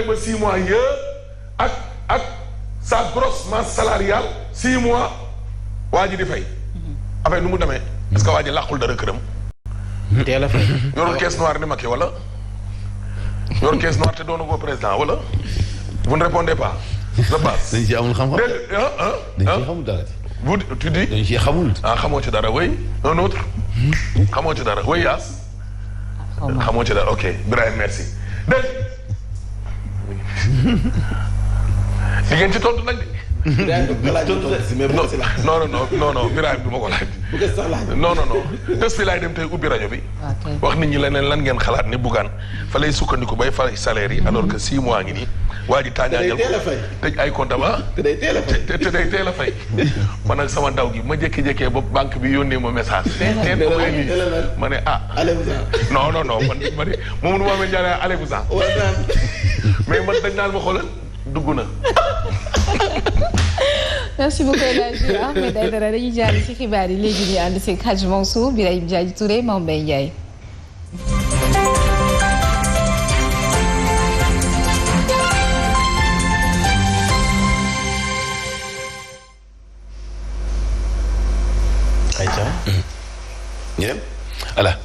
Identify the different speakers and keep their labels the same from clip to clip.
Speaker 1: ba 6 mois yëpp ak sa grosse masse salariale 6 mois waa ji di fay. affaire nu mu demee. est-ce que waa ji làqul dara këram.
Speaker 2: teel a fay.
Speaker 1: yorul caisse noire ni Macky wala. yorul caisse noire te doonu ko président wala. vous ne répondez pas. je passe.
Speaker 3: dañ ci amul xam-xam. dañ ci xamul dara.
Speaker 1: vous tu dis.
Speaker 3: dañ ci xamul.
Speaker 1: ah xamoo ci dara oui un autre. xamoo ci dara oui Yaas. xamoo ci dara ok Birahim merci. dégg di ngeen ci tontu nag de. non Birahim du ma ko laaj. non des bi laay dem tey ubbi rajo bi. wax nit ñi leneen lan ngeen xalaat ne Bougane fa lay sukkandiku bay fay salaire yi alors que 6 mois ngi nii. waa ji tàññaañal ko tëj ay compte ba te day teel a fay man nag sama ndaw gi ma jékki-jékkee ba banque bi yónnee ma message teen ko may nii ma ne non man ma ne moom nu ma amee ñaare allez-vous-en mais man dañ naan ma xoolal dugg na.
Speaker 4: merci beaucoup El Hadj Ahmed Aïdara dañuy jaar ci xibaar yi léegi ñu ànd seeg Hadj Mansour Birahim Diadji Touré Mame Mbaye Ndiaye.
Speaker 3: ñu dem voilà.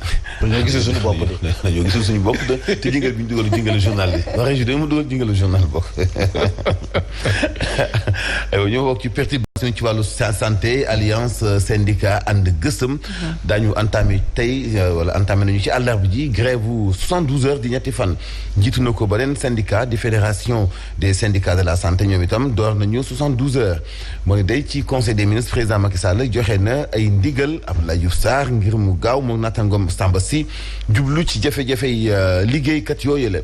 Speaker 2: ñoo gisee suñu bopp de.
Speaker 3: ñoo gisee suñu bopp de te jingal bi ñu dugal jingalu journal bi. waxee ju dama dugal jingalu journal bokk. aywa ñoo bokk ci perturbation ci wàllu santé alliance syndicat ànd gësëm. daañu entamé tey wala entamé nañu ci àllarba ji grève bu 72 heures di ñetti fan. jiitu na ko beneen syndicat di fédération des syndicats de la santé ñoom itam door nañu 72 heures. moo ne day ci conseil des ministres président Macky Sall joxe na ay ndigal Abdoulaye Diouf Sarr ngir mu gaaw mu nattangom Samba Sy jublu ci jafe-jafey liggéeykat yooyu la.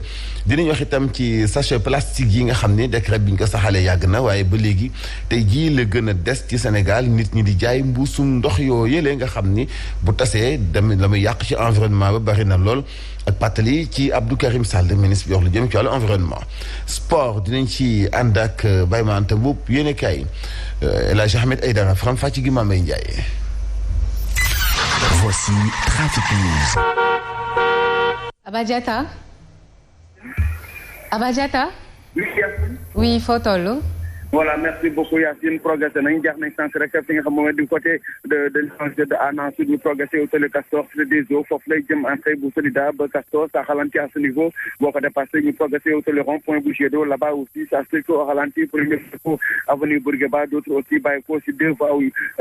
Speaker 3: dinañ wax itam ci sachet plastique yi nga xam ne décret bi ñu ko saxalee yàgg na waaye ba léegi tey jii la gën a des ci Sénégal nit ñi di jaay mbuusum ndox yoo yëlee nga xam ni bu tasee dem la muy yàq ci environnement ba bari na lool. ak pàttali ci Abdou Karim Sall ministre bi wax lu jëm ci wàllu environnement sport dinañ ci ànd ak Baye Mante Mboup yéene kaay El Hadj Ahmed Aïdara Faram Fàcc gi Mame Mbaye Ndiaye.
Speaker 5: Voici Trafic News.
Speaker 4: Aba Diatta. oui foo toll.
Speaker 6: Voilà, merci beaucoup Yacine. Progressé nañ jeex nañ sànq rek fi nga xam moom du côté de l'étranger de Annan Sud ñu progressé au télé Castor des eaux foofu lay jëm entrée bu Solida ba Castor ça ralentit à ce niveau boo ko dépassé ñu progressé au télé rond-point bu Jet d'eau là-bas aussi ça circule au ralenti premier secours avenue Bourguiba d'autres aussi bàyyi ko si 2 voies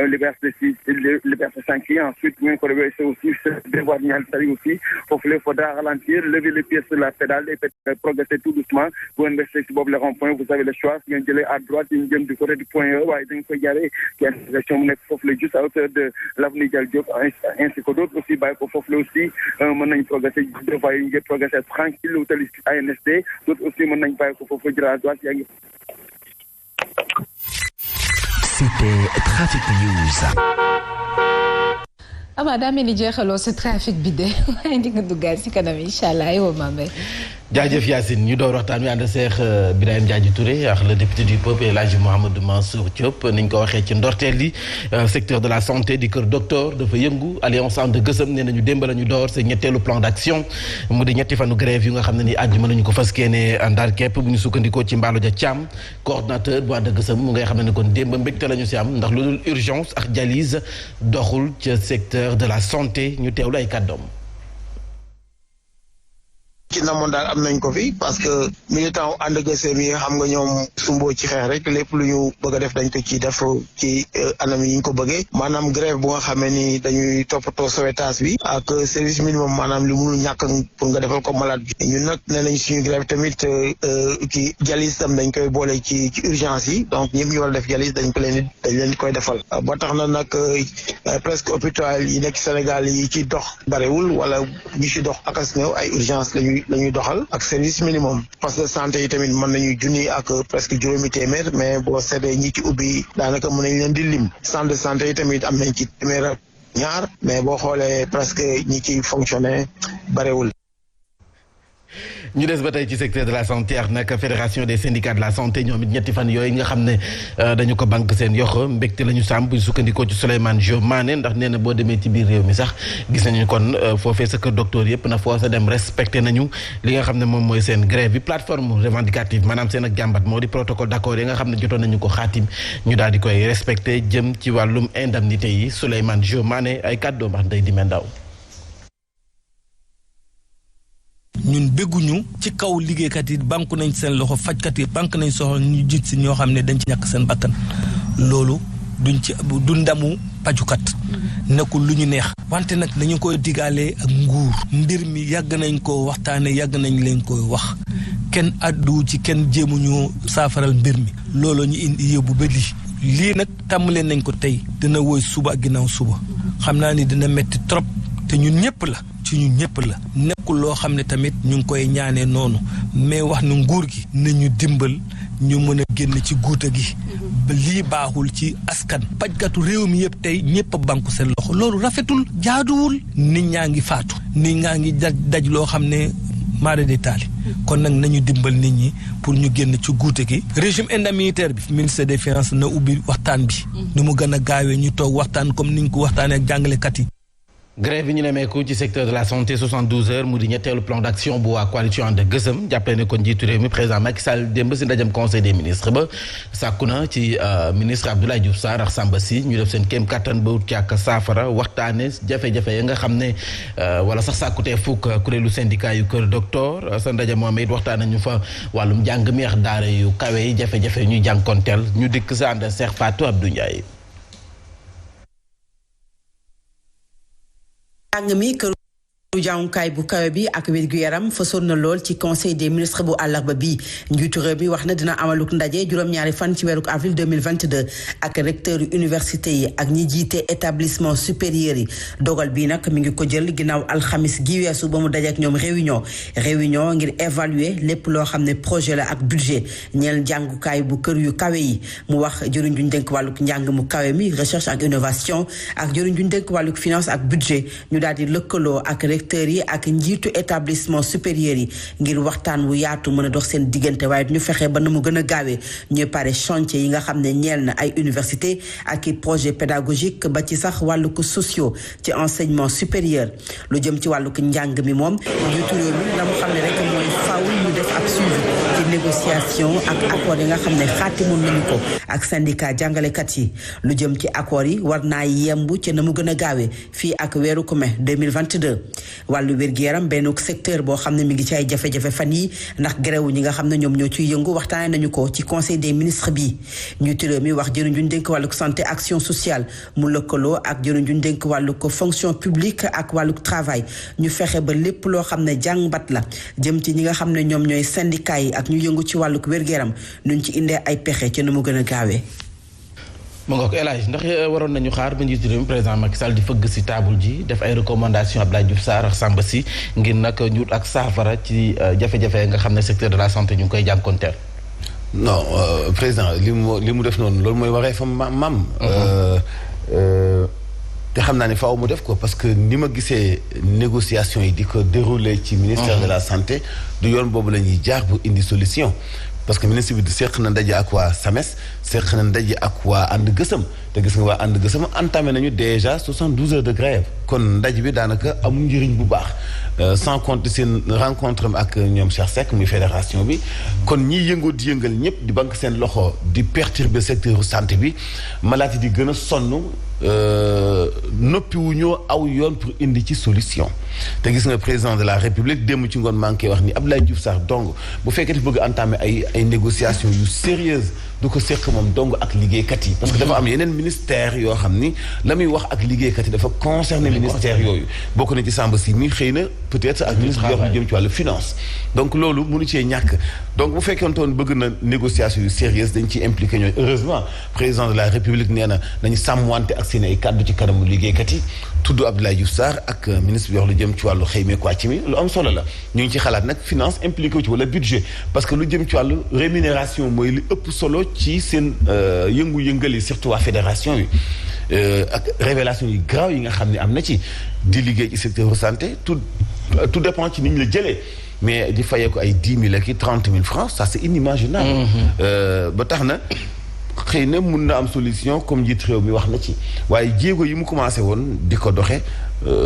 Speaker 6: Liberté 6 Liberté 5 yi ensuite ñu ngi ko reversé aussi 2 voies Niani Tally aussi foofu lay faudra ralentir lever les pieds sur la pédale et progresser tout doucement bu ngeen resté si boobu le rond-point vous avez le choix ngeen jëlee à droite ñu jëm du côté du point E waaye dañ koy jaaree ci intersection mu nekk foofu la juste à hauteur de l'avenue Dial Diop ainsi que d'autres aussi bàyyi ko foofu la aussi mën nañ progresser deux voies yi ñu progresser tranquille utali ANSD d'autres aussi mën nañ bàyyi ko foofu la jël à droite yaa ngi.
Speaker 5: C'était Trafic News.
Speaker 4: Aba daa mel ni jeexaloo sa trafic bi de waaye di nga duggaat si kanam incha allah aywa Mame.
Speaker 2: jaajëf Yacine ñu door waxtaan wi ànd seex Birahim Diadji Touré ak le député du peuple El Hadji Mouhamadou Mansour Diop niñ ko waxee ci ndorteel li secteur de la santé di kër docteur dafa yëngu alliance ànd gësëm nee nañu démb la ñu door seen ñetteelu plan d'action mu di ñetti fanu grève yu nga xam ne ni àjjuma la ñu ko fas yéene ndar képp bu ñu sukkandikoo ci Mballo Dia Thiam coordonnateur bu ànd gësëm mu ngay xam ne kon démb mbégte la ñu si am ndax lu dul urgence ak dialyse doxul ca secteur de la santé ñu teewlu ay kàddoom.
Speaker 7: ci namoon daal am nañ ko fi parce que militant ànd gësëm yi xam nga ñoom sumboo ci xeex rek lépp lu ñu bëgg a def dañ ko ci def ci anam yi ñu ko bëggee maanaam grève bu nga xamee ni dañuy toppatoo sauvetage bi ak service minimum maanaam li mënul ñàkk pour nga defal ko malade bi ñun nag nee nañ suñu grève tamit ki dialyse tam dañ koy boole ci urgence yi donc ñëpp ñu war a def dialyse dañ leen di koy defal ba tax na nag presque hôpital yi nekk Sénégal yi ci dox barewul wala ñu ci dox akas néew ay urgence lañuy doxal ak service minimum poste de santé yi tamit mën nañu junni ak presque juróomi téeméer mais boo seetee ñi ci ubbi daanaka mën nañ leen di lim centre de santé yi tamit am nañ ci téeméer ak ñaar mais boo xoolee presque ñi ci fonctionné barewul.
Speaker 2: ñu des ba tey ci secteur de la santé ak nag fédération des syndicats de la santé ñoom it ñetti fan yooyu nga xam ne dañu ko banque seen yoxo mbégte la ñu sàmm bu sukkandikoo ci Souleymane Diop Mané ndax nee na boo demee ci biir réew mi sax gis nañu kon foofee sa kër docteur yëpp na foo sa dem respecté nañu li nga xam ne moom mooy seen grève bi plateforme revendicative maanaam seen ak jàmbat moo di protocole d'accord yi nga xam ne jotoon nañu ko xaatim ñu daal di koy respecté jëm ci wàllum indemnité yi Souleymane Diop Mané ay kàddoom wax Ndeye Dime Ndaw.
Speaker 8: ñun bégguñu ci kaw liggéeykat yi banque nañ seen loxo fajkat yi banque nañ soxla ñu jiit si ñoo xam ne dañ ci ñàkk seen bakkan loolu du ndamu pajukat nekkul lu ñu neex wante nag dañu koy digaalee ak nguur mbir mi yàgg nañ ko waxtaane yàgg nañ leen koy wax kenn addu ci kenn jéemuñu saafaral mbir mi loolu ñu indi yóbbu ba lii nag tàmmaleen nañ ko tey dina woy suba ak ginnaaw suba xam naa ni dina metti trop te ñun ñëpp la ci ñun ñëpp la nekkul loo xam ne tamit ñu ngi koy ñaanee noonu mais wax na nguur gi nañu dimbal ñu mën a génn ci guuta gi ba lii baaxul ci askan pajkatu réew mi yëpp tey ñëpp a banku seen loxo loolu rafetul jaaduwul nit ñaa ngi faatu nit ñaa ngi daj loo xam ne maara de taali kon nag nañu dimbal nit ñi pour ñu génn ci guute gi régime indemnitaire bi ministère des finances na ubbi waxtaan bi ni mu gën a gaawee ñu toog waxtaan comme niñ ko waxtaanee ak jàngalekat yi.
Speaker 2: grève bi ñu nemmeeku ci secteur de la santé 72 heures mu di ñetteelu plan d'action bu waa coalition ànd gësëm jàppale ne kon njiitu réew mi président Macky Sall démb si ndajam conseil des ministres ba sàkku na ci ministre Abdoulaye Diouf Sarr ak Samba Sy ñu def seen kéem kattan ba wut ci ak saafara waxtaane jafe-jafe ya nga xam ne wala sax sàkkutee fukk kuréelu syndicat yu kër docteur sa ndaje moom it waxtaan nañu fa wàllum njàng mi ak daara yu kawe yi jafe-jafe ñu jànkonteel ñu dikk sa ànd Cheikh Fatou Abdou Ndiaye.
Speaker 9: njàng mi këru jàngukaay bu kawe bi ak wér-gu-yaram fasoon na lool ci conseil des ministres bu àllarba bi njiitu réew bi wax na dina amaluk ndaje juróom-ñaari fan ci weeru avril 2022 ak recteur yu université yi ak ñi jiite établissement supérieur yi dogal bi nag mi ngi ko jël ginnaaw alxamis gi weesu ba mu daje ak ñoom réunion ngir évaluer lépp loo xam ne projet la ak budget ñeel jàngukaay bu kër yu kawe yi mu wax jëriñ juñ dénk wàlluk njàng mu kawe mi recherche ak innovation ak jëriñ juñ dénk wàlluk finance ak budget ñu daal di lëkkaloo ak recteur yi ak njiitu établissement supérieur yi ngir waxtaan wu yaatu mën a dox seen diggante waaye ñu fexe ba na mu gën a gaawee ñuy pare chantier yi nga xam ne ñeel na ay université ak i projet pédagogique ba ci sax wàllu ko sociaux ci enseignement supérieur lu jëm ci wàllu ko njàng mi moom njiitu réew mi la mu xam ne rek mooy faaw ñu def ab suivi ci négociation ak accord yi nga xam ne xaatimoon nañu ko ak syndicat jàngalekat yi lu jëm ci accord yi war naa yemb ci na mu gën a gaawee fii ak weeru ko mai 2022 wàllu wér-gu-yaram benn secteur boo xam ne mi ngi ci ay jafe-jafe fan yi ndax grève ñi nga xam ne ñoom ñoo ciy yëngu waxtaane nañu ko ci conseil des ministres bi ñu tëree mi wax jëriñ juñ dénk wàllu santé action sociale mu lëkkaloo ak jëriñ juñ dénk wàllu ko fonction publique ak wàllu travail ñu fexe ba lépp loo xam ne jàngbat la jëm ci ñi nga xam ne ñoom ñooy syndicat yi ak ñu yëngu ci wàllu wér-gu-yaram nuñ ci indee ay pexe ci nu mu gën a gaawee.
Speaker 2: mu nga ko El Hadj ndax waroon nañu xaar ba njiitu réew mi président Macky Sall di fëgg si table ji def ay recommandations Abdoulaye Diouf Sarr ak Samba Sy ngir nag ñu ak saafara ci jafe-jafe nga xam ne secteur de la santé ñu ngi koy jànkonteel.
Speaker 3: non président li mu def noonu loolu mooy waree fa mam te xam naa ne faaw mu def ko parce que ni ma gisee négociation yi di ko dérouler ci ministère de la santé du yoon boobu la ñuy jaar bu indi solution. parce que ministre bi seq na ndaje ak waa SAMES seq na ndaje ak waa ànd gësëm te gis nga waa ànd gësëm entamé nañu déjà 72 heures de grève kon ndaje bi daanaka amul njëriñ bu baax sans compter seen rencontre ak ñoom Cheikh Seck muy fédération bi kon ñiy yëngoo di yëngal ñëpp di banque seen loxo di perturber secteur santé bi malade di gën a sonn noppi wu ñoo aw yoon pour indi ci solution te gis nga président de la république démb ci ngoon maa ngi koy wax ni Abdoulaye Diouf Sarr dong bu fekkee dafa bëgg entamer ay négociations yu sérieuses du ko seq moom dong ak liggéeykat yi parce que dafa am yeneen ministère yoo xam ni la muy wax ak liggéeykat yi dafa concerner ministère yooyu bokk na ci Samba Sy mi xëy na peut-être ak ministre bi wax jëm ci wàllu finance donc loolu mënu cee ñàkk donc bu fekkentoon bëgg na négociation yu sérieuses dañ ciy impliqué ñooy heureusement président de la république nee na nañu sàmmwante ak seen ay kàddu ci kanamu liggéeykat yi tudd Abdoulaye Diouf Sarr ak ministre bi wax lu jëm ci wàllu xëy meek wàcc mi lu am solo la ñu ngi ci xalaat nag finance impliqué wu ci wala budget parce que lu jëm ci wàllu rémunération mooy li ëpp solo ci seen yëngu-yëngal yi surtout waa fédération yi ak révélation yu grave yi nga xam ne am na ci di liggéey ci secteur santé tout dépend ci ni ñu la jëlee mais di fayee ko ay 10 000 ak 30 000 francs ça c'est inimaginable. ba tax na xëy na mun na am solution comme njiit réew mi wax na ci waaye jéego yi mu commencé woon di ko doxe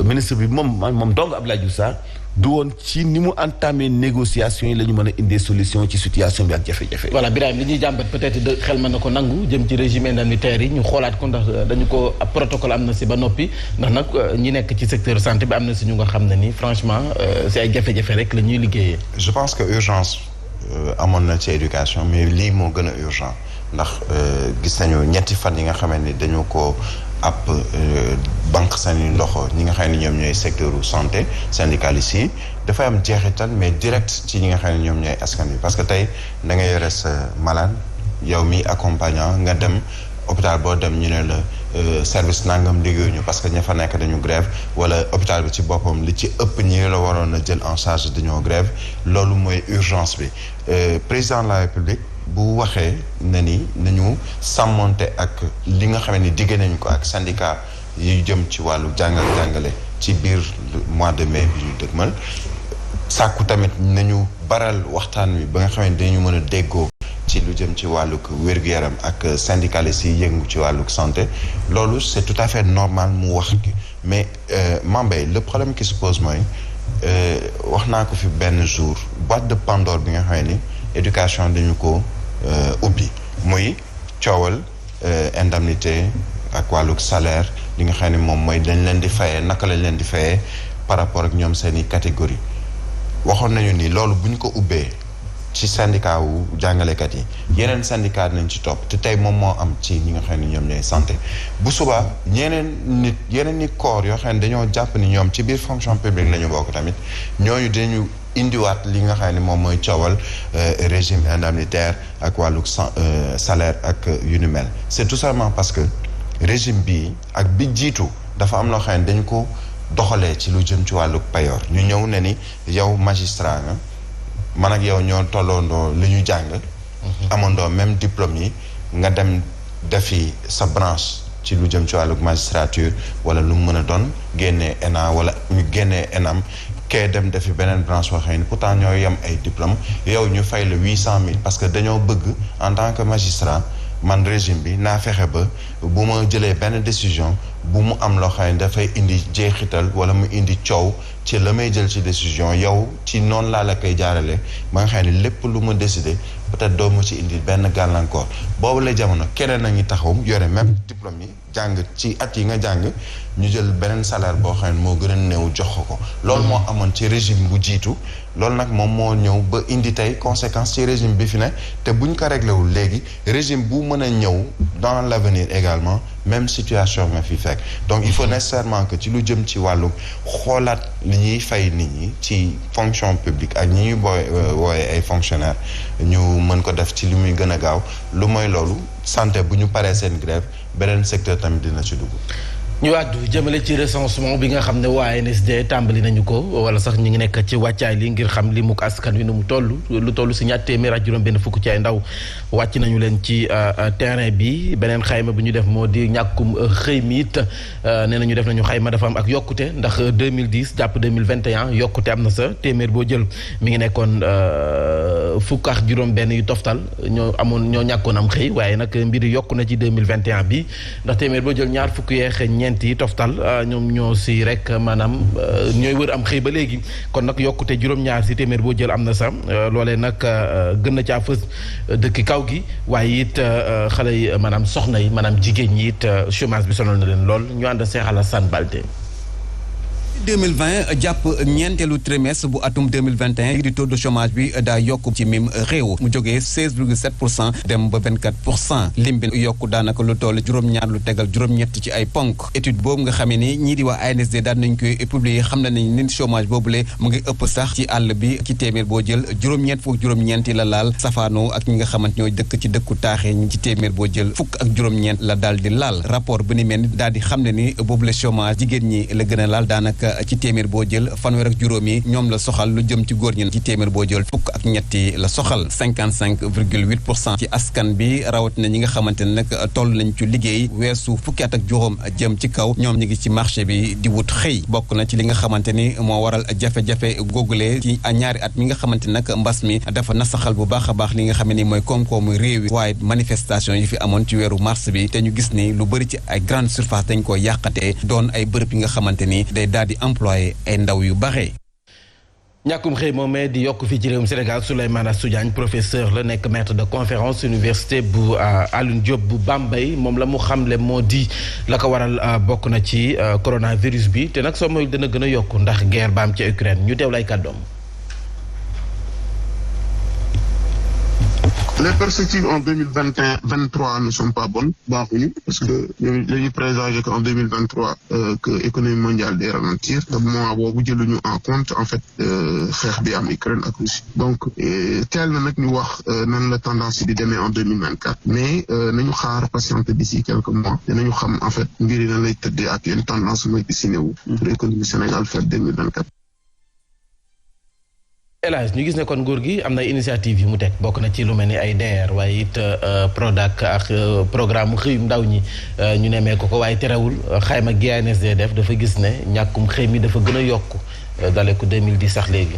Speaker 3: ministre bi moom dong Abdoulaye Diouf Sarr du woon ci ni mu entamé négociation yi la ñu mën a indee solution ci situation bi ak jafe-jafe.
Speaker 2: voilà Birahim li ñuy jàmbat peut-être de xel mën na ko nangu jëm ci régime indemnitaire yi ñu xoolaat ko ndax dañu ko protocole am na si ba noppi ndax nag ñi nekk ci secteur santé bi am na si ñu nga xam ne ni franchement si ay jafe-jafe rek la ñuy liggéeyee.
Speaker 10: je pense que urgence amoon na ci éducation mais lii moo gën a urgent ndax gis nañu ñetti fan yi nga xamante ni dañu ko ab banque seen loxo ñi nga xam ne ñoom ñooy secteur santé syndicalistes yi dafay am jeexital mais direct ci ñi nga xam ne ñoom ñooy askan wi parce que tey da nga yore sa malade yow mi accompagnant nga dem hôpital boo dem ñu ne la service nangam liggéeyuñu parce que ña fa nekk dañu grève wala hôpital bi ci boppam li ci ëpp ñi la waroon a jël en charge dañoo grève loolu mooy urgence bi président de la République bu waxee na ni nañu sàmmonte ak li nga xam ne digg nañ ko ak syndicat yu jëm ci wàllu jàngale ci biir mois de mai bi ñu dëgmal sàkku tamit nañu baral waxtaan wi ba nga xam ne dañu mën a déggoo ci lu jëm ci wàllug wér-gu-yaram ak syndicalistes yi yëngu ci wàllug santé loolu c'est tout à fait normal mu wax mais Mambay le problème qui se pose mooy wax naa ko fi benn jour boîte de Pandore bi nga xam ni éducation dañu ko ubbi muy coowal indemnité ak wàllug salaire li nga xam ne moom mooy dañ leen di fayee naka lañ leen di fayee par rapport ak ñoom seeni catégorie waxoon nañu ni loolu bu ñu ko ubbee ci syndicat wu jàngalekat yi yeneen syndicat nañ ci topp te tey moom moo am ci ñi nga xam ne ñoom ñooy santé bu subaa yeneen ni corps yoo xam ne dañoo jàpp ni ñoom ci biir fonction publique la ñu bokk tamit ñooñu dañu indiwaat li nga xam ne moom mooy coowal régime indemnitaire ak wàllu salaire ak yu ni mel c'est tout simplement parce que régime bii ak bi jiitu dafa am loo xam ne dañ ko doxalee ci lu jëm ci wàllu payoor ñu ñëw ne ni yow magistrat nga man ak yow ñoo tolloondoo li ñu jàng amandoo même diplôme yi nga dem defi sa branche ci lu jëm ci wàllu magistrature wala lu mu mën a doon génnee ENA wala ñu génnee ENAM kee dem defi beneen branche boo xam ne pourtant ñoo yem ay diplôme yow ñu fay la 800 000 parce que dañoo bëgg en tant que magistrat man régime bi naa fexe ba bu ma jëlee benn décision bu mu am loo xam ne dafay indi jeexital wala mu indi coow ci la may jël ci décision yow ci noonu laa la koy jaarale ba nga xam ne lépp lu ma décidé peut-être doo ma ci indi benn gàllankoor boobu la jamono keneen a ngi taxaw yore même diplôme yi jàng ci at yi nga jàng ñu jël beneen salaire boo xam ne moo gën a néew jox ko loolu moo amoon ci régime bu jiitu loolu nag moom moo ñëw ba indi tey conséquence ci régime bi fi ne te buñ ko réglé wul léegi régime bu mën a ñëw dans l'avenir également même situation nga fi fekk donc il faut nécessairement que ci lu jëm ci wàllu xoolaat li ñuy fay nit ñi ci fonction publique ak ñi ñuy wooye ay fonctionnaires ñu mën ko def ci li muy gën a gaaw lu mooy loolu santé bu ñu paree seen grève beneen secteur tamit dina ci dugg.
Speaker 2: ñu àddu jëmale ci recensement bi nga xam ne waa ANSD tàmbali nañu ko wala sax ñu ngi nekk ci wàccaay li ngir xam li mukk askan wi nu mu toll lu toll si ñaar téeméer ak juróom benn fukk ci ay ndaw wàcc nañu leen ci terrain bi beneen xayma bu ñu def moo di ñàkkum xëy mi it nee nañu def nañu xayma dafa am ak yokkute ndax 2010 jàpp 2021 yokkute am na sa téeméer boo jël mi ngi nekkoon fukk ak juróom benn yu toftal ñoo ñàkkoon am xëy waaye nag mbir yi yokku na ci 2021 bi ndax téeméer boo jël ñaar fukk yeex ñeenti toftal ñoom ñoo si rek maanaam ñooy wër am xëy ba léegi kon nag yokkute juróom-ñaar si téeméer boo jël am na sax loolee nag gën na caa fës dëkk kaw gi waaye it xale yi maanaam soxna yi maanaam jigéen ñi it chômage bi sonal na leen lool ñu ànd Cheikh Alassane Balde
Speaker 11: 2020 jàpp ñeenteelu trimestre bu atum 2021 di taux de chômage bi daa yokk ci mim réew mu jógee 16,7% dem ba 24% lim bi yokk daanaka lu toll juróom-ñaar lu tegal juróom-ñett ci ay ponk étude boobu nga xamee ni ñii di waa ANSD daan nañ koy publier xam na nañ ni chômage boobule mu ngi ëpp sax ci àll bi ci téeméer boo jël juróom-ñeent fukk juróom-ñeenti la laal safaanoo ak ñi nga xamante ñooy dëkk ci dëkku taaxee ñi ci téeméer boo jël fukk ak juróom-ñeent la daal di laal rapport bu ni mel ni daal di xam ne ni boobule chômage jigéen ñi la gën a laal daanaka daanaka ci téeméer boo jël fanweer ak juróomi ñoom la soxal lu jëm ci góor ñi ci téeméer boo jël fukk ak ñetti la soxal 55,8% ci askan bi rawatina ñi nga xamante ne nag toll nañ ci liggéey weesu fukki at ak juróom jëm ci kaw ñoom ñi ngi ci marché bi di wut xëy bokk na ci li nga xamante ni moo waral jafe-jafe googule ci ñaari at mi nga xamante ni nag mbas mi dafa nasaxal bu baax a baax li nga xam ne ni mooy koom-koomu réew yi waaye manifestation yi fi amoon ci weeru mars bi te ñu gis ni lu bëri ci ay grande surface dañ ko yàqatee doon ay bërëb yi nga xamante ni day daal di employé ay ndaw yu bare.
Speaker 2: ñàkkum xëy moomee di yokk fii ci réewum Sénégal Souleymane Astou Diagne professeur la nekk maître de conférence université bu Alioune Diop bu Bambey moom la mu xamle moo di la ko waral bokk na ci coronavirus bi te nag soo moyul dana gën a yokk ndax guerre ba am ci Ukraine ñu teew lay kàddoom.
Speaker 12: Les perspectives en 2023 ne sont pas bonnes baaxuñu parce que dañuy présager qu'en 2023 que économie mondiale day ralentir te moment boobu jëluñu en compte en fait xeex bi am Ukraine ak Russie donc teel na nag ñu wax nan la tendance yi di demee en 2024 mais nañu xaar patienter d'ici quelques mois dinañu xam en fait mbir yi nan lay tëddee ak yenn tendance mooy dessiné wu pour économie Sénégal faire 2024.
Speaker 2: Elage ñu gis ne kon nguur gi am na initiative yu mu teg bokk na ci lu mel ni ay DER waaye it Prodac ak programme xëyum ndaw ñi ñu nemee ko waaye terewul xayma GNSD def dafa gis ne ñàkkum xëy mi dafa gën a yokk dale ko 2010 sax léegi.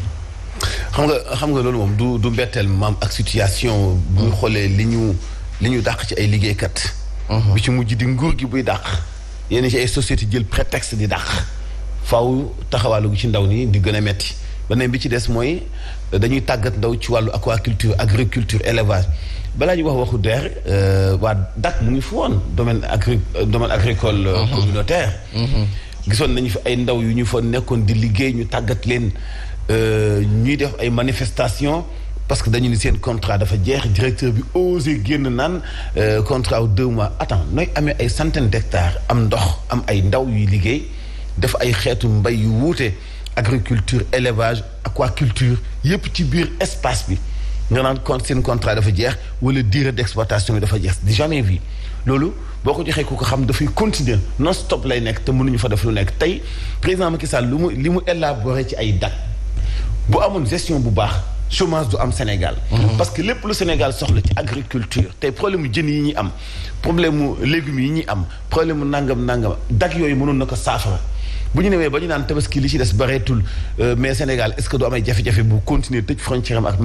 Speaker 3: xam nga loolu moom du mbetteel maam ak situation bu ñu xoolee li ñu dàq ci ay liggéeykat. bi ci mujj di nguur gi buy dàq yenn ci ay société jël prétexte di dàq faaw taxawaalu ci ndaw ni di gën a metti beneen bi ci des mooy dañuy tàggat ndaw ci wàllu aquaculture agriculture élevage balaa ñu wax waxu DER waa DAC mu ngi fi woon domaine agricole communautaire. gisoon nañu fi ay ndaw yu ñu fa nekkoon di liggéey ñu tàggat leen ñuy def ay manifestations parce que dañu ni seen contrat dafa jeex directeur bi osé génn naan contrat wu 2 mois attends nooy amee ay centaines d'hectares am ndox am ay ndaw yuy liggéey def ay xeetu mbay yu wuute. agriculture élevage aquaculture yépp ci biir espace bi nga naan seen contrat dafa jeex wala durée d'exploitation bi dafa jeex di jamais vu loolu boo ko joxee ku ko xam dafay continuer non stop lay nekk te mënuñu fa def lu nekk tey président Macky Sall li mu élaboré ci ay date bu amoon gestion bu baax chômage du am Sénégal. parce que lépp lu Sénégal soxla ci agriculture tey problème mu jën yi ñuy am problème mu légumes yi ñuy am problème mu nangam dak yooyu mënoon na ko saafara. bu ñu newee ba ñu naan tabaski li ci des bareetul mais Sénégal est-ce que doo amay jafe-jafe bu continuer tëj frontière am ak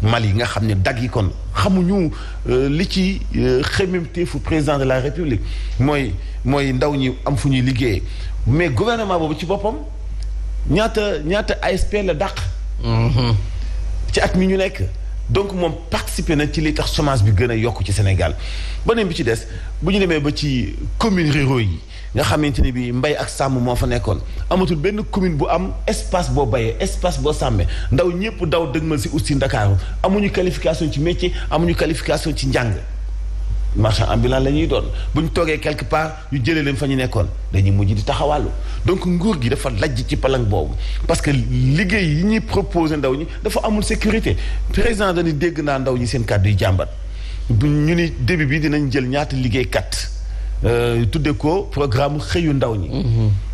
Speaker 3: Mali nga xam ne dag yi kon xamuñu li ci xemmemteefu président de la République mooy ndaw ñi am fu ñuy liggéeyee mais gouvernement boobu ci boppam ñaata ASP la dàq. ci at mi ñu nekk. donc moom participer na ci li tax chômage bi gën a yokk ci Sénégal beneen bi ci des bu ñu demee ba ci communes ruraux yi nga xamante ni bi mbay ak sàmm moo fa nekkoon amatul benn commune bu am espace boo bayee espace boo sàmmee ndaw ñëpp daw dëgmal si aussi Ndakaaru amuñu qualification ci métier amuñu qualification ci njàng marchand ambulant la ñuy doon bu ñu toogee quelque part ñu jëlee leen fa ñu nekkoon dañuy mujj di taxawàllu donc nguur gi dafa lajj ci palang boobu parce que liggéey yi ñuy proposé ndaw ñi dafa amul sécurité président dañuy dégg naa ndaw ñi seen kàddu yi jàmbat ñu ni début bi dinañ jël ñaata liggéeykat tudde ko programme xëyu ndaw ñi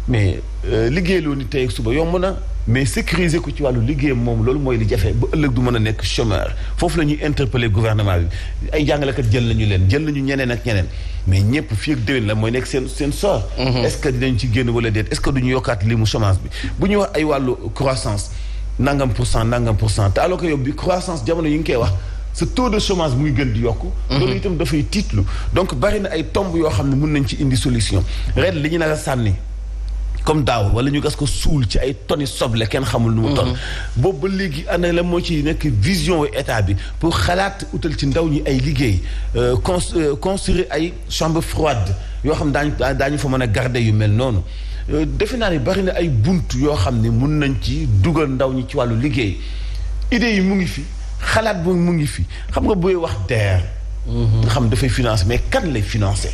Speaker 3: mais liggéey loo ni tey ak suba yomb na mais sécuriser ko ci wàllu liggéeyam moom loolu mooy li jafe ba ëllëg du mën a nekk chômeur foofu la ñuy interpeller gouvernement bi ay jàngalekat jël nañu ñeneen ak ñeneen mais ñëpp fii ak déwén la mooy nekk seen sort. est-ce que dinañ ci génn wala déet est-ce que duñu yokkaat limu chômage bi bu ñuy wax ay wàllu croissance nangam pour cent te alors que yow bi croissance jamono yi nga koy wax ce taux de chômage muy gën di yokku. loolu itam dafay tiitlu donc bari na ay tomb yoo xam ne mën nañ ci indi solution ren li ñu nar a sànni. comme daaw wala ñu gas ko suul ci ay tonni soble kenn xamul nu mu toll. boobu ba léegi ana la moo ci nekk vision état bi pour xalaat utal ci ndaw ñi ay liggéey construire ay chambre froide yoo xam daañu fa mën a garder yu mel noonu defe naa ni bari na ay bunt yoo xam ne mun nañ ci dugal ndaw ñi ci wàllu liggéey idées yi mu ngi fi xalaat bu mu ngi fi xam nga booy wax DER. nga xam dafay financer mais kan lay financer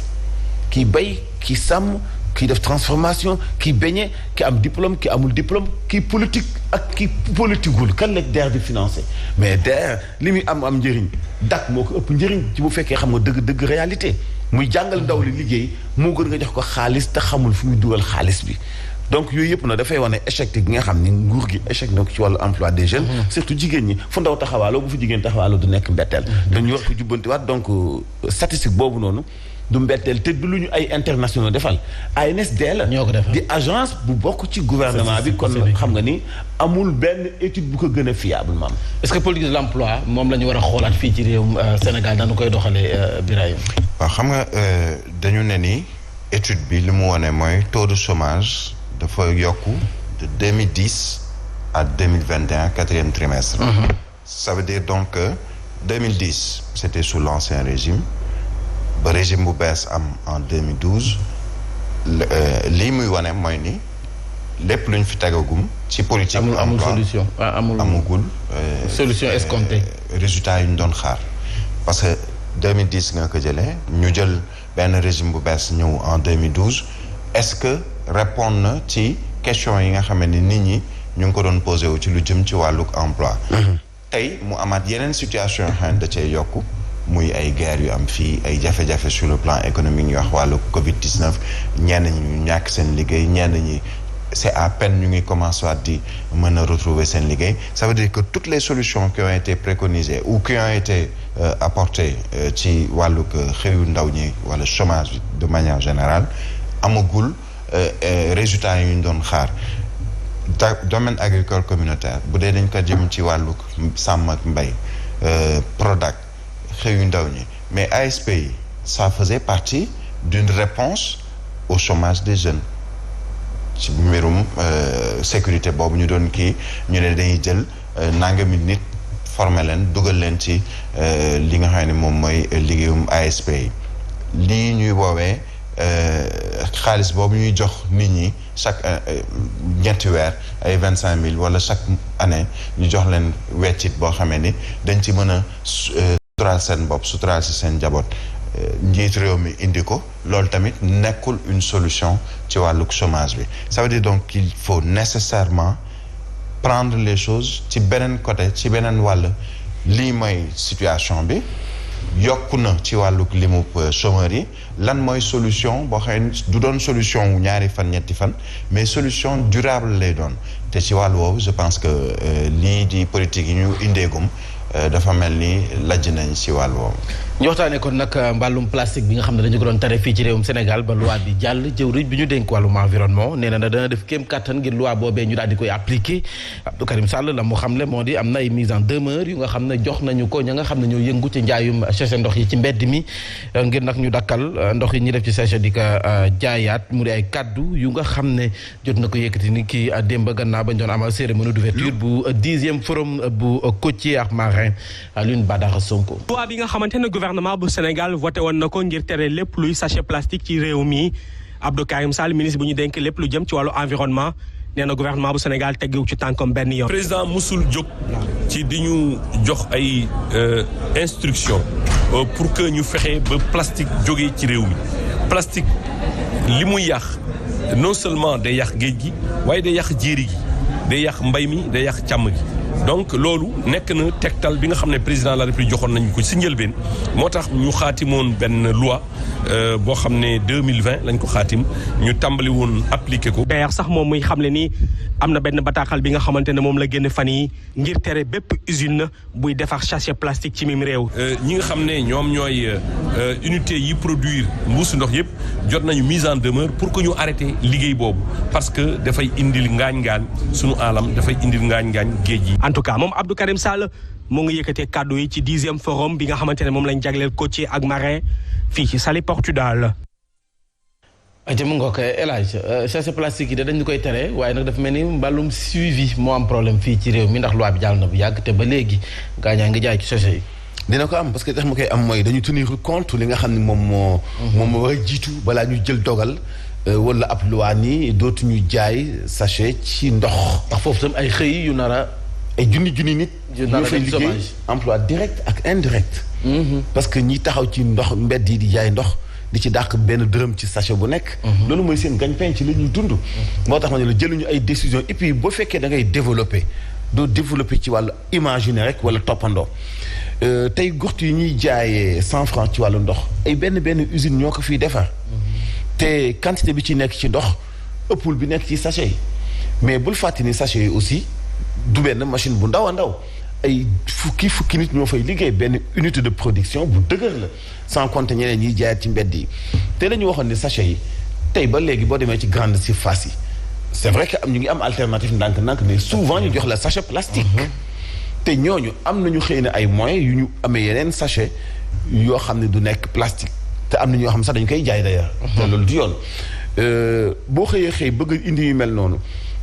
Speaker 3: kii bay kii sàmm. kii def transformation kii beñe ki am diplôme ki amul diplôme kii politique ak kii politiqueul kan la DER di financé mais DER li muy am njëriñ DAC moo ko ëpp njëriñ ci bu fekkee xam nga dëgg réalité muy jàngal ndaw li liggéey moo gën nga jox ko xaalis te xamul fu muy dugal xaalis bi donc yooyu yëpp nag dafay wane échec gi nga xam ni nguur gi échec na ko ci wàllu emploi des jeunes. surtout jigéen ñi fu ndaw taxawaaloo bu fu jigéen taxawaaloo du nekk mbetteel. dañu war ko jubbantiwaat donc statistique boobu noonu du mbetteel te du lu ñu ay internationaux defal ANSD la. ñoo ko defal di agence bu bokk ci gouvernement bi. kon xam nga ni amul benn étude bu ko gën a fiable maam.
Speaker 2: est-ce que politique de l'emploi moom la ñu war a xoolaat fii ci réewum Sénégal dañu koy doxalee Birahim.
Speaker 10: waaw xam nga dañu ne ni étude bi li mu wane mooy taux de chômage. dafa yokku de 2010 à 2021 quatrième trimestre. Ça veut dire donc que 2010 c'était sous l'ancien régime ba régime bu bees am en 2012 lii muy wane mooy ni lépp lu ñu fi tegagum ci politique
Speaker 2: amul solution
Speaker 10: amugul
Speaker 2: solution escomptée
Speaker 10: résultat yi ñu doon xaar parce que 2010 nga ko jëlee ñu jël benn régime bu bees ñëw en 2012 est-ce que répondre na ci question yi nga xam ne nit ñi ñu ngi ko doon posé wu ci lu jëm ci wàllug emploi tey mu amaat yeneen situation yoo xam ne da cee yokku muy ay guerre yu am fii ay jafe-jafe sur le plan économique ñu wax wàllu Covid-19 ñenn ñi ñu ñàkk seen liggéey ñenn ñi c'est à peine ñu ngi commencé waat di mën a retrouver seen liggéey ça veut dire que toutes les solutions qui ont été préconisées ou qui ont été apportées ci wàllug xëyu ndaw ñi wala chômage de manière générale amagul résultats yi ñu doon xaar domaine agricole communautaire bu dee dañ ko jëm ci wàllu sàmm ak mbay Prodac xëyu ndaw ñi mais ASP yi ça faisait partie d'une réponse au chômage des jeunes ci mbirum sécurité boobu ñu doon kii ñu ne dañuy jël nangami nit former leen dugal leen ci li nga xam ne moom mooy liggéeyum ASP yi lii ñuy woowee xaalis boobu ñuy jox nit ñi chaque ñetti weer ay 25 000 wala chaque année ñu jox leen weccit boo xamee ni dañ ci mën a suturaal seen bopp suturaal si seen njaboot njiit réew mi indi ko loolu tamit nekkul une solution ci wàllug chômage bi ça veut dire donc qu'il faut nécessairement prendre les choses ci beneen côté ci beneen wàll lii mooy situation bi yokku na ci wàllug limu chômeurs yi lan mooy solution boo xam ne du doon solution wu ñaari fan ñetti fan mais solution durable lay doon te ci wàll woowu je pense que lii di politique yi ñu indeegum dafa mel ni lajj nañ ci wàll woowu.
Speaker 2: ñu waxtaanee kon nag mbàllum plastique bi nga xam ne dañu ko doon tere fii ci réewum Sénégal ba loi bi jàll jëwriñ bi ñu dénk wàllum environnement nee na dana def kéem kattan ngir loi boobee ñu daal di koy appliquer Abdou Karim Sall la mu xamle moo di am na ay mise en demeure yu nga xam ne jox nañu ko ña nga xam ne ñoo yëngu ci njaayum sachet ndox yi ci mbedd mi ngir nag ñu dakkal ndox yi ñuy def ci sachet di ko jaayaat mu di ay kaddu yu nga xam ne jot na ko yëkkati ni kii démb gannaaw bañ doon amal cérémonie d'ouverture bu 10e forum bu côtier ak marin Alioune Badara Sonko.
Speaker 13: loi bi nga xamante ne gouvernement bu Sénégal voté woon na ko ngir tere lépp luy sachet plastique ci réew mi Abdou Karim Sall ministre bu ñu dénk lépp lu jëm ci wàllu environnement nee na gouvernement bu Sénégal teggewu ci tànkam benn yoon.
Speaker 14: président musul jóg ci di ñu jox ay instruction pour que ñu fexe ba plastique jógee ci réew mi plastique li muy yàq non seulement day yàq géej gi waaye day yàq jéeri gi day yàq mbay mi day yàq càmm gi. donc loolu nekk na tegtal bi nga xam ne président de la République joxoon nañu ko si njëlbeen moo tax ñu xaatimoon benn loi boo xam ne 2020 lañ ko xaatim ñu tàmbali woon appliqué ko.
Speaker 13: d'ailleurs sax moom muy xamle ni am na benn bataaxal bi nga xamante ne moom la génn fan yi ngir tere bépp usine buy defar sachet plastique ci mim réew.
Speaker 14: ñi nga xam ne ñoom ñooy unité yi produire mbuusu ndox yëpp jot nañu mise en demeure pour que ñu arrêté liggéey boobu parce que dafay indil ngaañ-ngaañ sunu alam dafay indil ngaañ-ngaañ géej gi.
Speaker 13: en tout cas moom Abdou Karim Sall moo ngi yëkkatee kàddu yi ci 10e forum bi nga xamante ne moom lañ jagleel côtier ak marin fii ci Saly Portudal.
Speaker 2: mu nga ko El Hadj sachet plastique yi de dañu koy tere waaye nag dafa mel ni mbàllum suivi moo am problème fii ci réew mi ndax loi bi jàll na bu yàgg te ba léegi gaañaa ngi jaay ci sachet yi.
Speaker 3: dina ko am parce que tax ma koy am mooy dañu tenir compte li nga xam ne moom moo war a jiitu balaa ñu jël dogal wala ab loi nii dootuñu jaay sachet ci ndox.
Speaker 2: ndax foofu tam ay xëy yu nar a
Speaker 3: ay junni nit. ñu fay liggéey emploi direct ak indirect. parce que ñi taxaw ci ndox mbedd yi di jaay ndox di ci dàq benn dërëm ci sachet bu nekk. loolu mooy seen gagne-pain ci la ñuy dund. moo tax ma ne la jëluñu ay décisions et puis boo fekkee da ngay développer doo développer ci wàllu imaginer rek wala toppandoo tey gurtu yi ñuy jaayee 100 francs ci wàllu ndox ay benn usine ñoo ko fiy defar. te quantité bi ci nekk ci ndox ëppul bi nekk ci sachet yi mais bul fàtte ni sachet yi aussi du benn machine bu ndaw a ndaw ay fukki nit ñoo fay liggéey benn unité de production bu dëgër la sans compter ñeneen ñiy jaayaat ci mbedd yi te la ñu waxoon ni sachet yi tey ba léegi boo demee ci grande surface yi c'est vrai que ñu ngi am alternative ndànk-ndànk mais souvent ñu jox la sachet plastique te ñooñu am nañu xëy na ay moyens yu ñu amee yeneen sachet yoo xam ne du nekk plastique te am na ñoo xam sax dañu koy jaay d'ailleurs te loolu du yoon boo xëyee bëgg indi yu mel noonu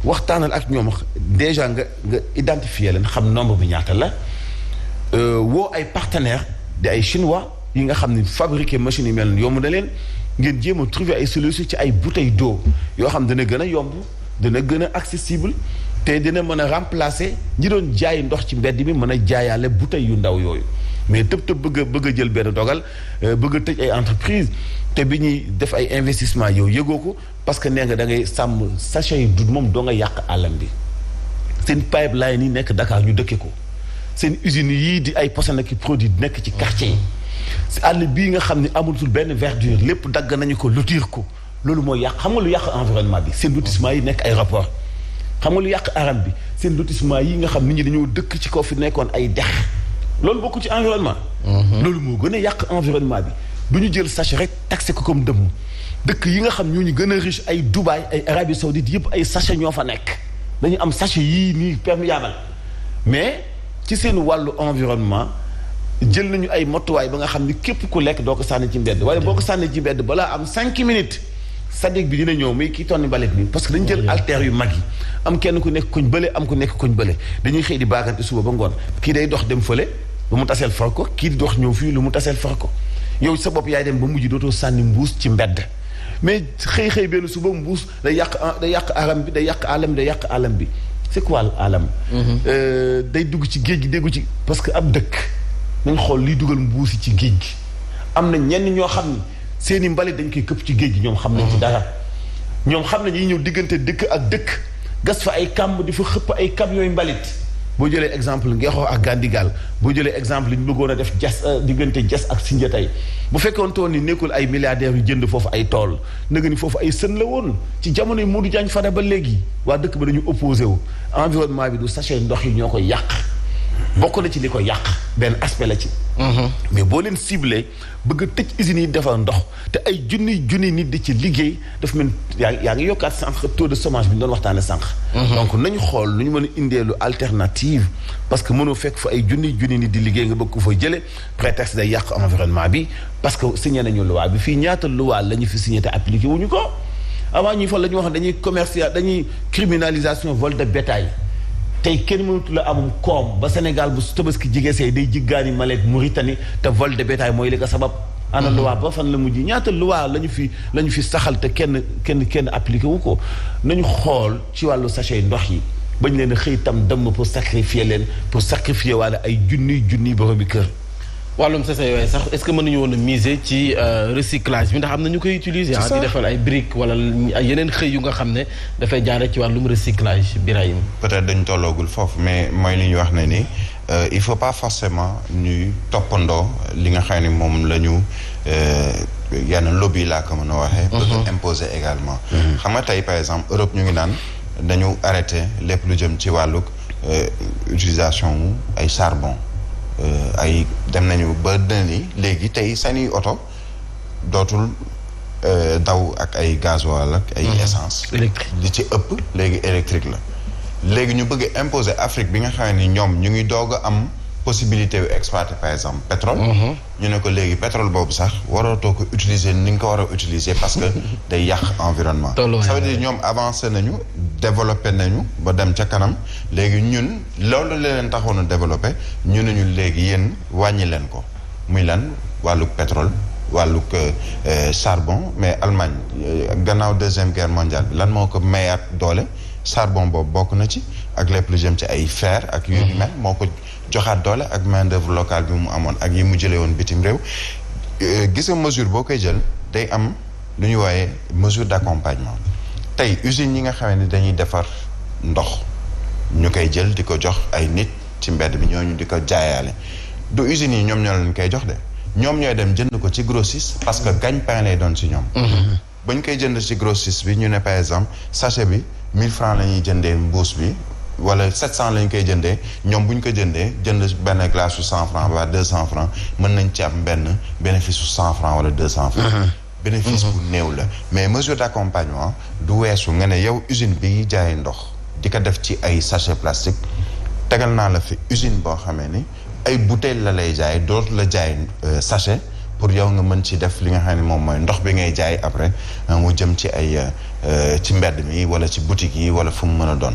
Speaker 3: waxtaanal ak ñoom déjà nga identifier leen xam nombre bi ñaata la woo ay partenaires di ay chinois yi nga xam ne fabriquer machines yi mel noonu yomb na leen ngeen jéem a trouver ay solutions ci ay bouteilles d'eau yoo xam dana gën a yomb dana gën a accessible te dina mën a remplacer ñi doon jaay ndox ci mbedd mi mën a jaayaale bouteilles yu ndaw yooyu mais tëb bëgg a jël benn dogal bëgg a tëj ay entreprise te bi ñuy def ay investissement yow yëgoo ko parce que nee nga da ngay sàmm sachet yi du moom doo nga yàq àllam bi seen pipeline yi nekk Dakar ñu dëkke ko seen usines yii di ay poson ak produit nekk ci quartier yi si àll bii nga xam ne amatul benn verdure lépp dagg nañu ko lotir ko loolu mooy yàq xam nga lu yàq environnement bi seen lotissement yi nekk ay rapport xam nga lu yàq aram bi seen lotissement yi nga xam nit ñi dañoo dëkk ci kaw fi nekkoon ay dex loolu bokku ci environnement loolu moo gën a yàq environnement bi du ñu jël sachet rek taxé ko comme dëmm dëkk yi nga xam ñoo ñu gën a riche ay Dubaï ay Arabie Saoudite yëpp ay sachet ñoo fa nekk dañu am sachet yii nii perméable mais ci seen wàllu environnement jël nañu ay motuwaay ba nga xam ni képp ku lekk doo ko sànni ci mbedd waaye boo ko sànni ci mbedd balaa am 5 minutes sadik bi dina ñëw muy kii tonni balet bi parce que dañu jël alter yu mag yi am kenn ku nekk koñ bële am ku nekk koñ bële dañuy xëy di baagante suba ba ngoon kii day dox dem fële lu mu taseel far ko kii di dox ñëw fii lu mu taseel far ko yow sa bopp yaay dem ba mujj dootoo sànni mbuus ci mbedd mais xëy benn suba mbuus day yàq alam bi day yàq alam bi c'est quoi alam day dugg ci géej gi déggu ci parce que ab dëkk nañ xool liy dugal mbuus yi ci géej gi am na ñenn ñoo xam ni seeni mbalit dañ koy këpp ci géej gi ñoom xam nañ ci dara ñoom xam nañ yi ñëw diggante dëkk ak dëkk gas fa ay kàmb di fa xëpp ay camions yu mbalit boo jëlee exemple Ngexo ak Gandigal boo jëlee exemple li ñu bëggoon a def jas diggante jas ak Sindia tey bu fekkoon toon ni nekkul ay milliardaires yu jënd foofu ay tool nanga ni foofu ay sën la woon ci jamono yi Modou Diagne Fada ba léegi waa dëkk ba dañu opposé wu environnement bi du sachet ndox yi ñoo ko yàq bokk na ci li ko yàq benn aspect la ci mais boo leen ciblé bëgg a tëj usines yi defar ndox te ay junni nit di ci liggéey daf mel yaa ngi yokkaat sànq taux de chômage bi ñu doon waxtaane sànq donc nañu xool lu ñu mën a indeelu alternative parce que mënoo fekk fa ay junni nit di liggéey nga bëgg ko fa jële prétexte day yàq environnement bi parce que signé nañu loi bi fii ñaata loi la ñu fi signé te appliqué wuñu ko avant ñuy fa la ñu wax dañuy criminalisation vol de bétail tey kenn mënatu la amum koom ba Sénégal bu Tabaski jigee see day jiggaani Mali ak Mauritanie te vol de bétail mooy li ko sabab ana loi ba fan la mujj ñaata loi la ñu fi saxal te kenn appliqué wu ko nañu xool ci wàllu sachet ndox yi bañ leen a xëy tam dem pour sacrifier waale ay junniy boromi kër
Speaker 2: wàllum sachet yooyu sax est-ce que mën nañu woon a miser ci recyclage bi ndax am na ñu koy utiliser di defal ay briques wala yeneen xëy yu nga xam ne dafay jaare ci wàllum recyclage Birahim
Speaker 10: peut-être dañu tolloogul foofu mais mooy li ñu wax ne ni il faut pas forcément ñuy toppandoo li nga xam ne moom la ñu yenn lobby laa ko mën a waxee bëgg imposer également xam nga tey par exemple Europe ñu ngi naan dañu arrêté lépp lu jëm ci wàllug utilisation wu ay charbon ay dem nañu ba dëni léegi tey seeni oto dootul daw ak ay gasoil ak ay essence li ci ëpp léegi électrique la léegi ñu bëgg imposer Afrique bi nga xam ne ñoom ñu ngi doog a am possibilité yu exploiter par exemple pétrole ñu ne ko léegi pétrole boobu sax warootoo ko utiliser ni nga ko war a utiliser parce que day yàq environnement ça veut dire ñoom avancé nañu développé nañu ba dem ca kanam léegi ñun loolu la leen taxoon a développé ñu ne ñu léegi yéen wàññi leen ko muy lan wàllug pétrole wàllug charbon mais Allemagne gannaaw deuxième guerre mondiale bi lan moo ko mayaat doole charbon boobu bokk na ci ak lépp lu jëm ci ay fer ak yu ni mel moo ko joxaat doole ak main d'œuvre locale bi mu amoon ak yi mu jëlee woon bitim réew gis nga mesure boo koy jël day am lu ñuy wooyee mesure d'accompagnement tey usines yi nga xamee ni dañuy defar ndox ñu koy jël di ko jox ay nit ci mbedd bi ñooñu di ko jaayaale du usines yi ñoom ñoo leen koy jox de ñoom ñooy dem jënd ko ci grossiste parce que gagne-pain lay doon ci ñoom ba ñu koy jënd ci grossiste bi ñu ne par exemple sachet bi 1000 francs la ñuy jëndee mbuus bi wala 700 la ñu koy jëndee ñoom bu ñu ko jëndee jënd benn glace su 100 francs ba 200 francs mën nañ ci am benn bénéfice su 100 francs wala 200 francs. bénéfice bu néew la mais mesure d'accompagnement du weesu nga ne yow usine bi jaay ndox di ko def ci ay sachet plastique tegal naa la fi usine boo xamee ni ay bouteille la lay jaay dootu la jaay sachet pour yow nga mën ci def li nga xam ne moom mooy ndox bi ngay jaay après mu jëm ci ay ci mbedd mi wala ci boutique yi wala fu mu mën a doon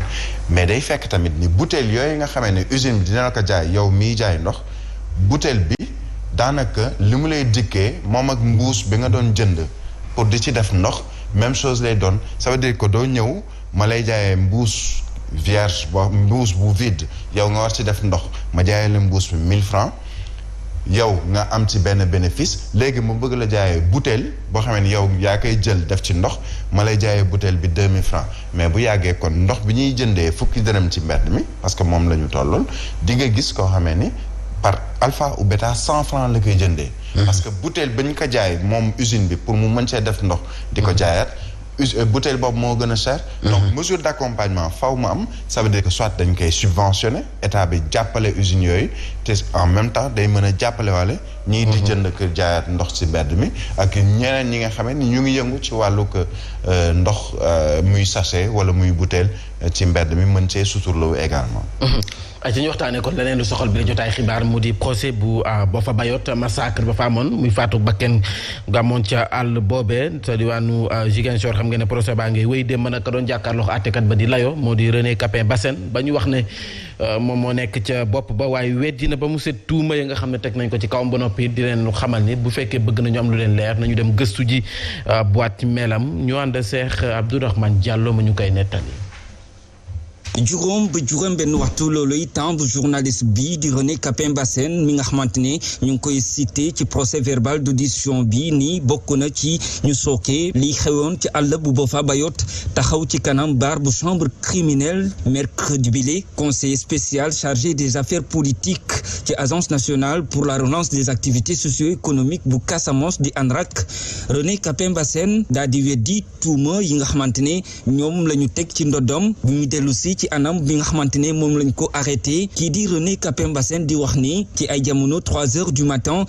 Speaker 10: mais day fekk tamit ni bouteille yooyu nga xamee ne usine bi dina la ko jaay yow miy jaay ndox bouteille bi daanaka li mu lay dikkee moom ak mbuus bi nga doon jënd pour di ci def ndox même chose lay doon ça veut dire que doo ñëw ma lay jaayee mbuus vierge mbuus bu vide yow nga war ci def ndox ma jaayee la mbuus bi 1000 francs yow nga am ci benn bénéfice léegi ma bëgg la jaayee bouteille boo xamee ni yow yaa koy jël def ci ndox ma lay jaayee bouteille bi 2000 francs mais bu yàggee kon ndox bi ñuy jëndee fukki dërëm ci mbedd mi parce que moom la ñu tollool di nga gis koo xamee ni par alpha ou bêta 100 francs la koy jëndee. parce que bouteille ba ñu ko jaay moom usine bi pour mu mën cee def ndox di ko jaayaat bouteille boobu moo gën a cher. donc mesure d'accompagnement faw mu am ça veut dire que soit dañ koy subventionner état bi jàppale usines yooyu te en même temps day mën a jàppale wale ñii di jënd kër jaayaat ndox ci mbedd mi ak ñeneen ñi nga xamee ni ñu ngi yëngu ci wàllu ndox muy sachet wala muy bouteille ci mbedd mi mën cee suturloo également.
Speaker 2: ay ci ñu waxtaanee kon leneen lu soxal bi la jotaay xibaar mu di procès bu Boffa Bayotte massacre ba fa amoon muy faatu bakken nga amoon ca àll boobee sa diwaanu Ziguinchor xam ngeen ne procès baa ngay wéy démb nag ka doon jàkkaarloo àttekat ba di layo moo di René Capain Bassène ba ñu wax ne moom moo nekk ca bopp ba waaye weddi na ba mu set tuuma ya nga xam ne teg nañ ko ci kawam ba noppi di leen xamal ni bu fekkee bëgg nañu am lu leen leer nañu dem gëstu ji boîte melam ñu ànd Cheikh Abdourahmane Diallo ma ñu koy nettali.
Speaker 15: juróom ba juróom benn waxtu loolu itam bu journaliste bi di René Capain Bassène mi nga xamante ne ñu ngi koy cité ci procès verbal d'audition bi ni bokk na ci ñu sooke li xewoon ci àll bu Boffa Bayotte taxaw ci kanam bar bu chambre criminelle mercredi bile conseiller spécial chargé des affaires politiques ci agence nationale pour la relance des activités socio-économiques bu Casamance di ANRAC René Capain Bassène daal di weddi tuuma yi nga xamante ne ñoom la ñu teg ci ndoddom bu ñu dellu si ci anam bi nga xamante ne moom lañ ko arrêté kii di René Capain Bassène di wax ni ci ay jamono 3 heures du matin